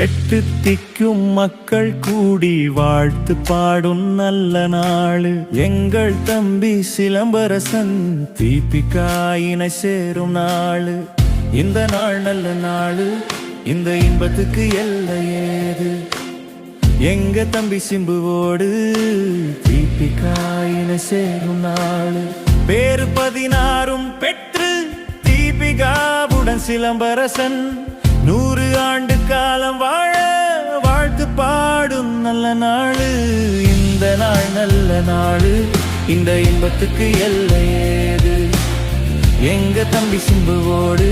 எட்டு திக்கும் மக்கள் கூடி வாழ்த்து பாடும் நல்ல நாளு. எங்கள் தம்பி சிலம்பரசன் தீபிகாயினை சேரும் நாளு. இந்த நாள் நல்ல நாளு, இந்த இன்பத்துக்கு எல்லை ஏது. எங்க தம்பி சிம்புவோடு தீபிகாயினை சேரும் நாளு. பேரு 16 பெற்று தீபிகாவுடன் சிலம்பரசன் 100 ஆண்டு காலம் வாழ வாழ்த்து பாடும் நல்ல நாளு. இந்த நாள் நல்ல நாளு, இந்த இன்பத்துக்கு எல்லை ஏது. எங்க தம்பி சிம்புவோடு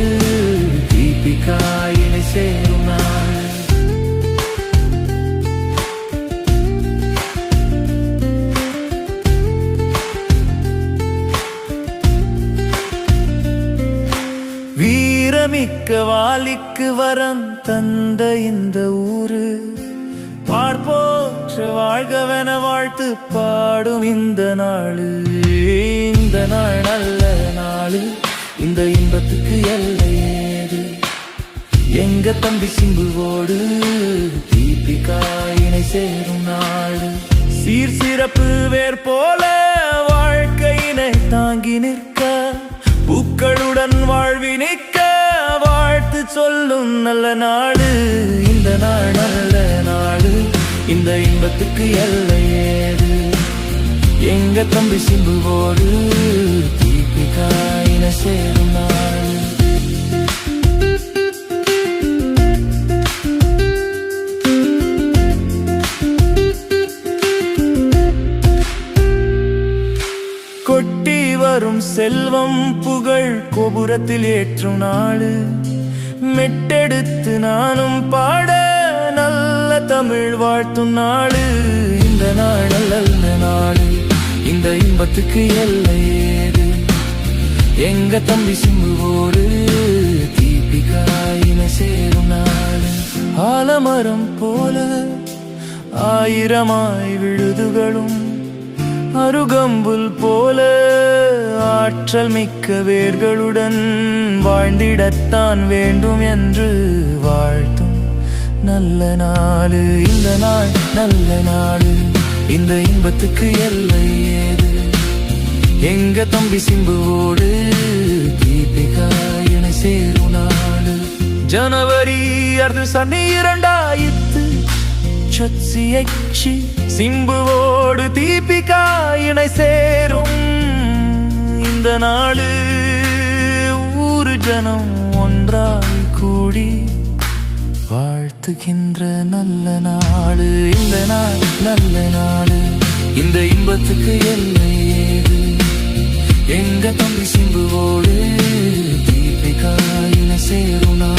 தீபிகாயினை சேரும் நாள். வீரமிக்க வாலிக்கு வரம் தந்த இந்த ஊரு, பார்ப்போற்ற வாழ்கவென வாழ்த்து பாடும் இந்த நாளு. இந்த நாள் நல்ல நாளு, இந்த இன்பத்துக்கு எல்லை ஏது. எங்க தம்பி சிம்புவோடு தீபிகாயினை சேரும் நாளு. சீர் சிறப்பு வேர் போல வாழ்க்கையினை தாங்கி நிற்க, பூக்களுடன் வாழ்வினிக்க வாழ்த்து சொல்லும் நல்ல நாடு. இந்த நாள் நல்ல நாடு, இந்த இன்பத்துக்கு எல்லை ஏது. எங்க தம்பி சிம்புவோடு தீபிகாயினை சேரும் நாள். கொட்டி வரும் செல்வம் புகழ் கோபுரத்தில் ஏற்றும் நாளு. மெட்டெடுத்து நானும் பாட நல்ல தமிழ் வாழ்த்தும் நாளு. இந்த நாள் நல்ல நாளு, இந்த இன்பத்துக்கு எல்லை ஏது. எங்க தம்பி சிம்புவோடு தீபிகாயினை சேரும் நாளு. ஆலமரம் போல ஆயிரமாய் விழுதுகளும், அருகம்புல் போல ஆற்றல் மிக்க வேர்களுடன் வாழ்ந்திடத்தான் வேண்டும் என்று வாழ்த்தும் நல்ல நாளு. இந்த நாள் நல்ல நாளு, இந்த இன்பத்துக்கு எல்லை ஏது. எங்க தம்பி சிம்புவோடு தீபிகாயினை சேரும் நாளு. ஜனவரி 2026 சிம்புவோடு தீபிகாயினை சேரும் இந்த நாளு. ஊரு ஜனம் ஒன்றாய் கூடி வாழ்த்துகின்ற நல்ல நாளு. இந்த நாள் நல்ல நாளு, இந்த இன்பத்துக்கு எல்லை ஏது. எங்க தம்பி சிம்புவோடு தீபிகாயினை சேரும் நாள்.